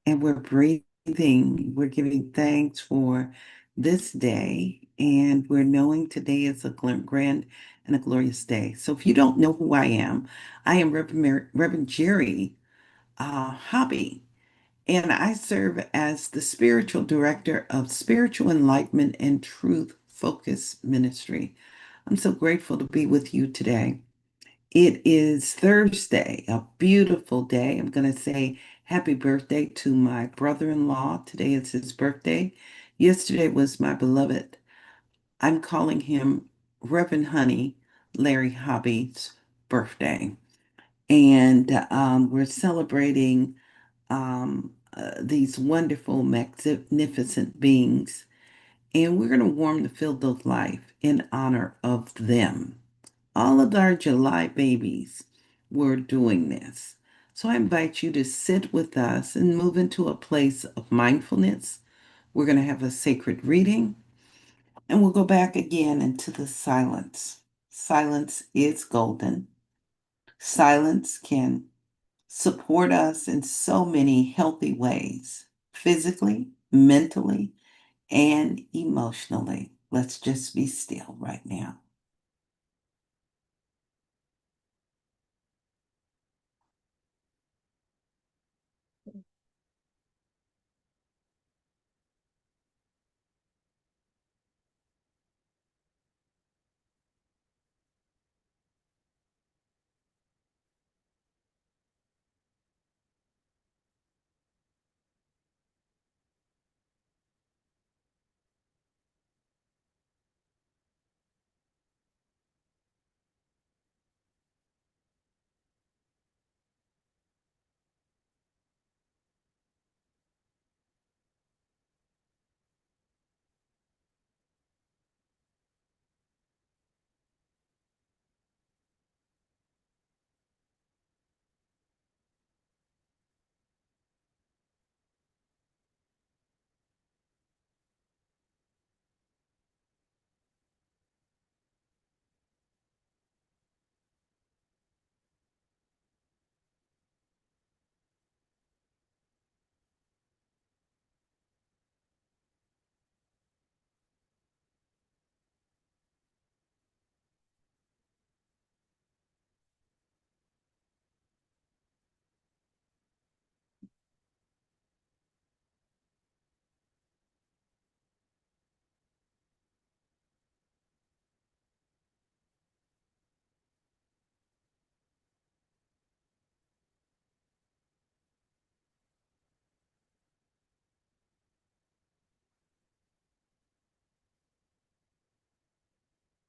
and we're breathing. We're giving thanks for this day, and we're knowing today is a grand and a glorious day. So if you don't know who I am Reverend Jerry Hobby, and I serve as the spiritual director of Spiritual Enlightenment and Truth Focus Ministry. I'm so grateful to be with you today. It is Thursday, a beautiful day. I'm going to say happy birthday to my brother-in-law. Today is his birthday. Yesterday was my beloved, I'm calling him Reverend Honey, Larry Hobby's birthday. And we're celebrating these wonderful, magnificent beings. And we're going to warm the field of life in honor of them. All of our July babies were doing this. So I invite you to sit with us and move into a place of mindfulness. We're going to have a sacred reading and we'll go back again into the silence. Silence is golden. Silence can support us in so many healthy ways, physically, mentally, and emotionally. Let's just be still right now.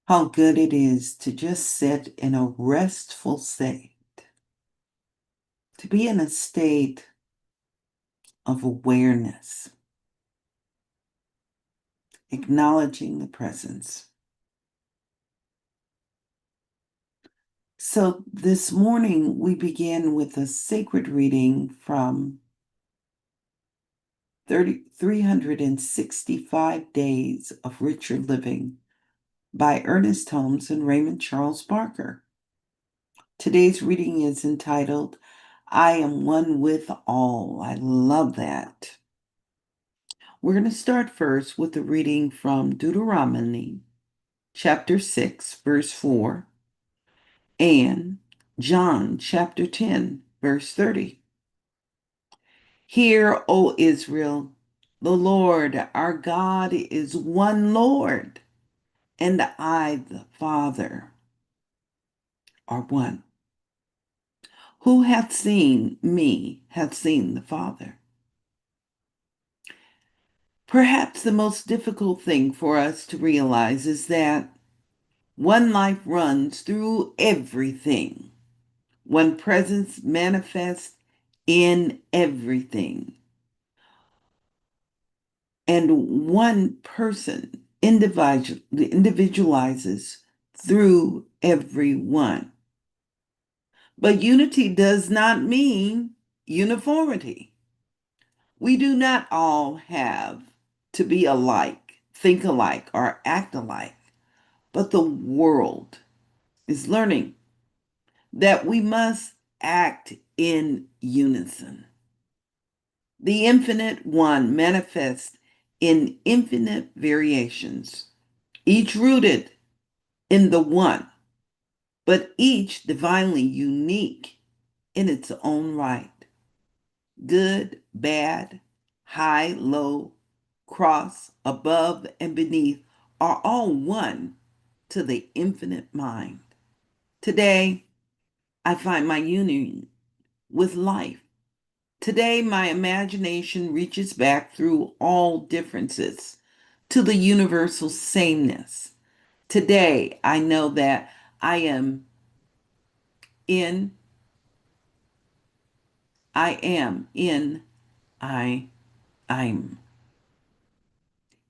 How good it is to just sit in a restful state, to be in a state of awareness, acknowledging the presence. So this morning we begin with a sacred reading from 365 Days of Richer Living by Ernest Holmes and Raymond Charles Barker. Today's reading is entitled, I Am One with All. I love that. We're going to start first with a reading from Deuteronomy chapter 6, verse 4, and John chapter 10, verse 30. Hear, O Israel, the Lord our God is one Lord, and I, the Father, are one. Who hath seen me hath seen the Father. Perhaps the most difficult thing for us to realize is that one life runs through everything. One presence manifests in everything. And one person individualizes through everyone. But unity does not mean uniformity. We do not all have to be alike, think alike, or act alike. But the world is learning that we must act in unison. The infinite one manifests in infinite variations, each rooted in the one, but each divinely unique in its own right. Good, bad, high, low, cross, above, and beneath are all one to the infinite mind. Today, I find my union with life. Today, my imagination reaches back through all differences to the universal sameness. Today, I know that I am in, I am in, I'm.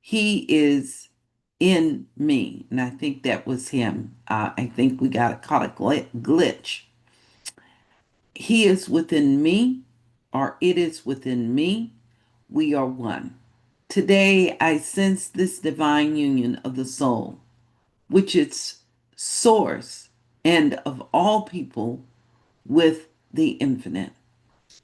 He is in me. And I think that was him. I think we got caught a glitch. He is within me, or it is within me. We are one. Today, I sense this divine union of the soul, which is source and of all people with the infinite.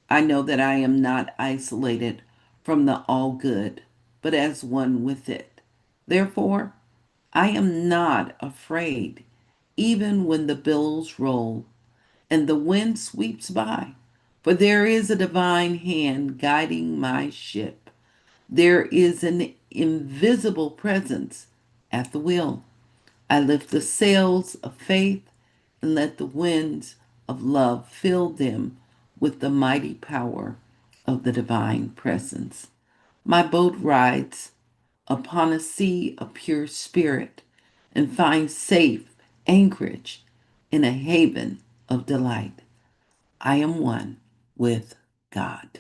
I know that I am not isolated from the all good, but as one with it. Therefore, I am not afraid, even when the billows roll and the wind sweeps by, for there is a divine hand guiding my ship. There is an invisible presence at the wheel. I lift the sails of faith and let the winds of love fill them with the mighty power of the divine presence. My boat rides upon a sea of pure spirit and finds safe anchorage in a haven of delight. I am one with God.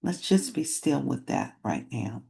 Let's just be still with that right now.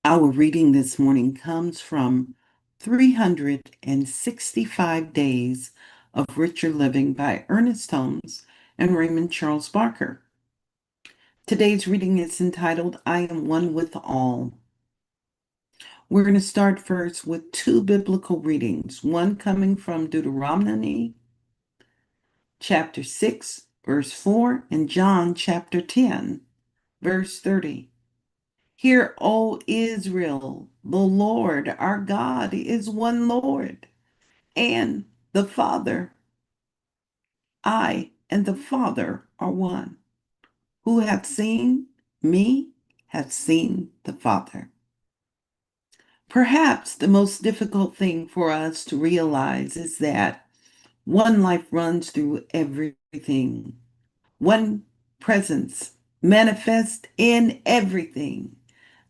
Our reading this morning comes from 365 Days of Richer Living by Ernest Holmes and Raymond Charles Barker. Today's reading is entitled, I Am One with All. We're going to start first with two biblical readings, one coming from Deuteronomy chapter 6, verse 4, and John chapter 10, verse 30. Hear, O Israel, the Lord our God is one Lord, and the Father. I and the Father are one. Who hath seen me hath seen the Father. Perhaps the most difficult thing for us to realize is that one life runs through everything. One presence manifest in everything,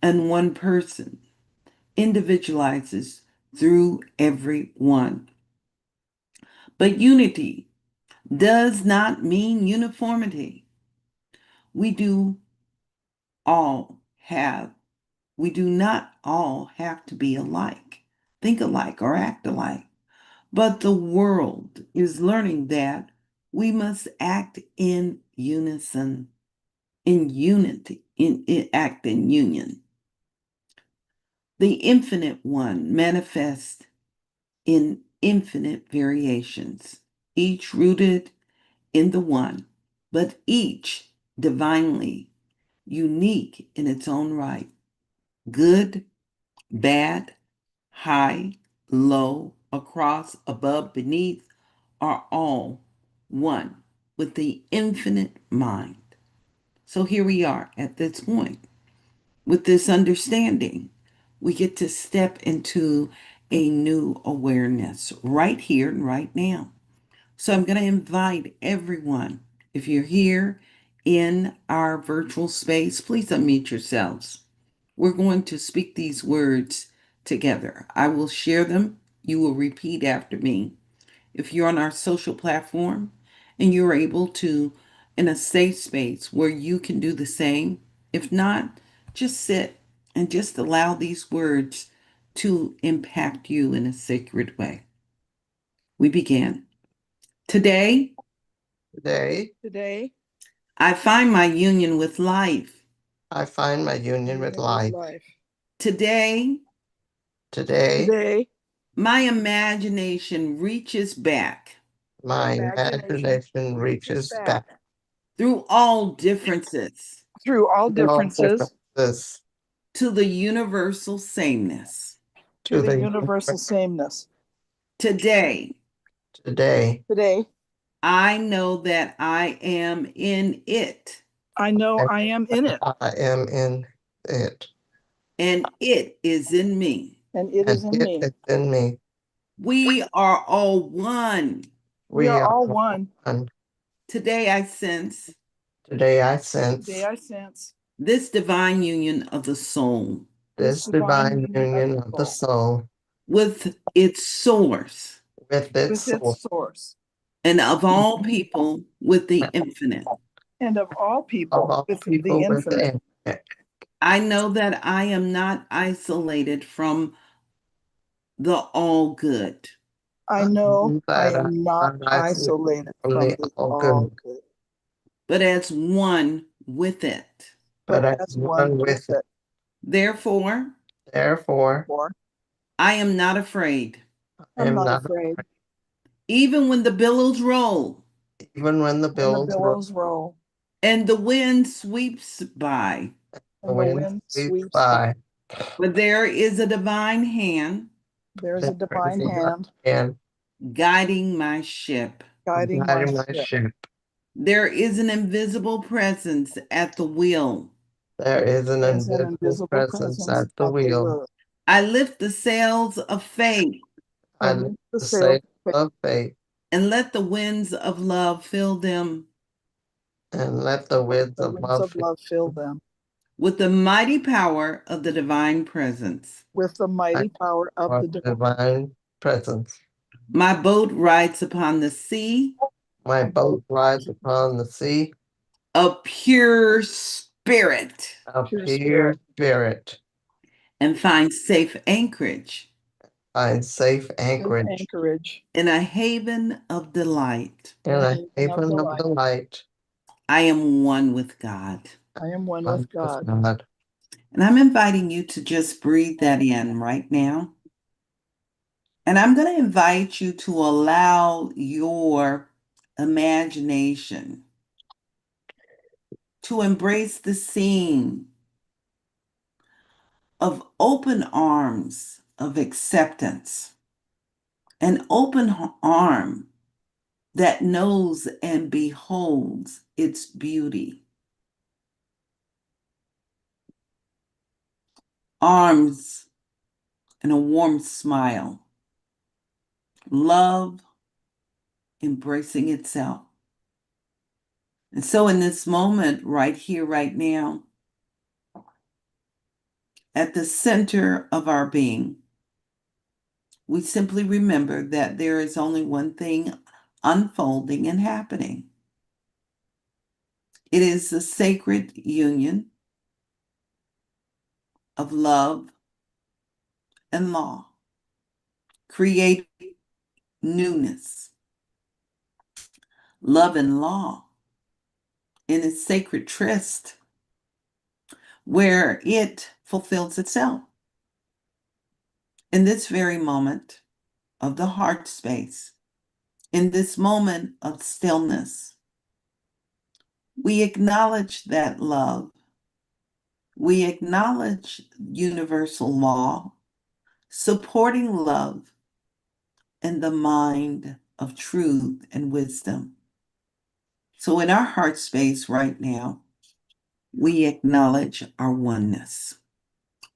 and one person individualizes through everyone. But unity does not mean uniformity. We do all have, we do not all have to be alike, think alike, or act alike. But the world is learning that we must act in unison, in unity, act in union. The infinite one manifests in infinite variations, each rooted in the one, but each divinely unique in its own right. Good, bad, high, low, across, above, beneath are all one with the infinite mind. So here we are at this point. With this understanding, we get to step into a new awareness right here and right now. So I'm going to invite everyone, if you're here in our virtual space, please unmute yourselves. We're going to speak these words together. I will share them. You will repeat after me. If you're on our social platform and you're able to, in a safe space where you can do the same, if not, just sit and just allow these words to impact you in a sacred way. We begin. Today, Today, I find my union with life. I find my union with life. Today, Today, my imagination reaches back my imagination reaches back through all differences through all through all differences, differences to the universal sameness. to the the universal sameness. Today, today. Today, I know that I am in it, I know I am in it, I am in it, and it is in me. and it and is in it me. is in me. We are all one. We are all all one. one. Today, I sense Today I Today sense I sense this divine union of the soul this divine union of the soul with its source, with its with its source source, and of all people with the infinite. and of all of people all with the people with infinite. the infinite. I know that I am not isolated from the all good, I know I That am not I'm isolated isolated from from the the all all good, good, but as one with it. but but as as one one with with it. it. Therefore, Therefore, For I am not afraid. I I'm am not not afraid Even when the billows roll even when the when the billows roll, billows roll and the wind sweeps by, the and the wind wind sweeps sweeps by. by. for there is a divine hand There's a There is divine a dark hand hand guiding my ship. guiding my guiding my ship. ship. There is an invisible presence at the wheel. There is an There's an invisible invisible presence presence at the at the wheel. wheel. I lift the sails of faith I I lift lift the the sail sail of faith and let the winds of love fill them and let the winds the of winds love of fill love fill them with the mighty power of the divine presence. with the mighty power of our the divine. divine presence. My boat rides upon the sea My boat rides upon the sea of pure spirit of Pure pure spirit. spirit, and finds safe anchorage find safe Safe anchorage anchorage in a haven of delight. in in a a haven of haven of delight. delight. I am one with God. I am one One with with God. God. And I'm inviting you to just breathe that in right now. And I'm going to invite you to allow your imagination to embrace the scene of open arms of acceptance, an open arm that knows and beholds its beauty, arms and a warm smile, love embracing itself. And so, in this moment, right here, right now, at the center of our being, we simply remember that there is only one thing unfolding and happening. It is the sacred union of love and law, create newness, love and law in its sacred tryst, where it fulfills itself. In this very moment of the heart space, in this moment of stillness, we acknowledge that love. We acknowledge universal law, supporting love and the mind of truth and wisdom. So, in our heart space right now, we acknowledge our oneness,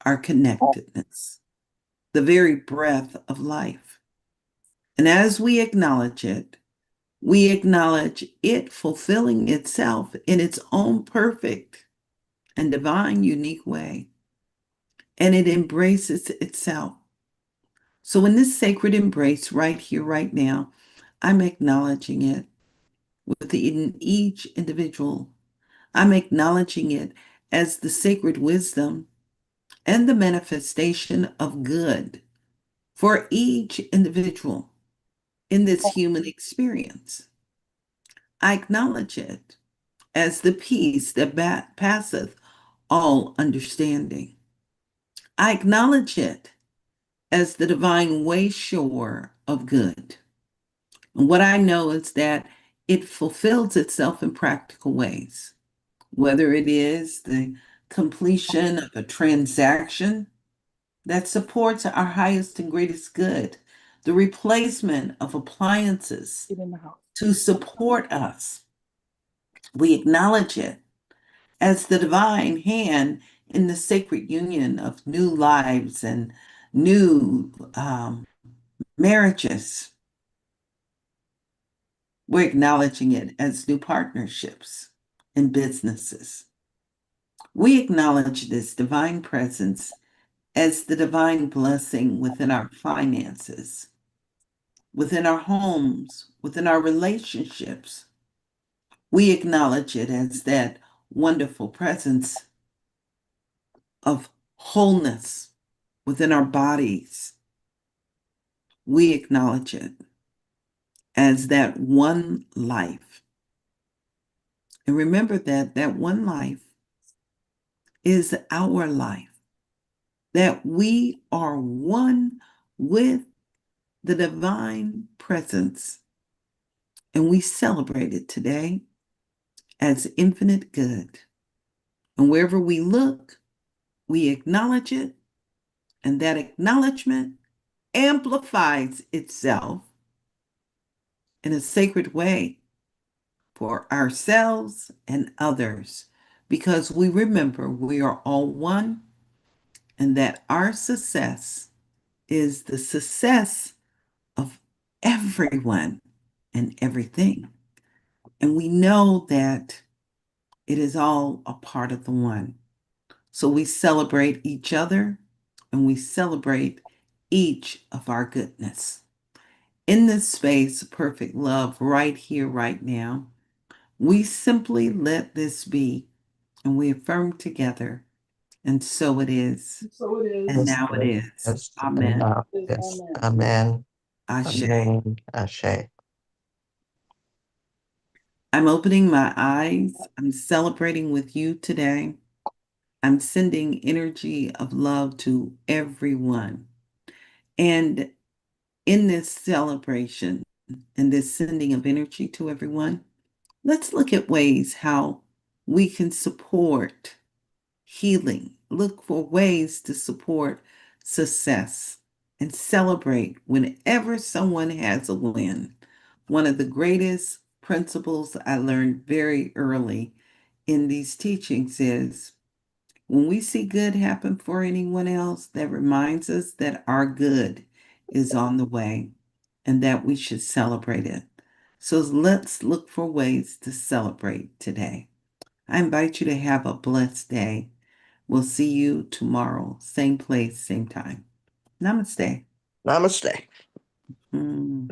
our connectedness, the very breath of life. And as we acknowledge it, we acknowledge it fulfilling itself in its own perfect and divine, unique way. And it embraces itself. So, in this sacred embrace right here, right now, I'm acknowledging it within each individual. I'm acknowledging it as the sacred wisdom and the manifestation of good for each individual in this human experience. I acknowledge it as the peace that passeth all understanding. I acknowledge it as the divine way shore of good. And what I know is that it fulfills itself in practical ways, whether it is the completion of a transaction that supports our highest and greatest good, the replacement of appliances Get in the house. to support us. We acknowledge it as the divine hand in the sacred union of new lives and new marriages. We're acknowledging it as new partnerships and businesses. We acknowledge this divine presence as the divine blessing within our finances, within our homes, within our relationships. We acknowledge it as that wonderful presence of wholeness within our bodies. We acknowledge it as that one life. And remember that that one life is our life, that we are one with the divine presence. And we celebrate it today as infinite good. And wherever we look, we acknowledge it, and that acknowledgement amplifies itself in a sacred way for ourselves and others, because we remember we are all one and that our success is the success of everyone and everything. And we know that it is all a part of the one. So we celebrate each other and we celebrate each of our goodness. In this space of perfect love, right here, right now, we simply let this be and we affirm together. And so it is. So it And is. Yes, now it is. yes, and Amen. now, yes, Amen. amen, Ashe. amen, ashe. I'm opening my eyes. I'm celebrating with you today. I'm sending energy of love to everyone. And in this celebration and this sending of energy to everyone, let's look at ways how we can support healing, look for ways to support success, and celebrate whenever someone has a win. One of the greatest principles I learned very early in these teachings is when we see good happen for anyone else, that reminds us that our good is on the way and that we should celebrate it. So let's look for ways to celebrate today. I invite you to have a blessed day. We'll see you tomorrow, same place, same time. Namaste. Namaste. Mm.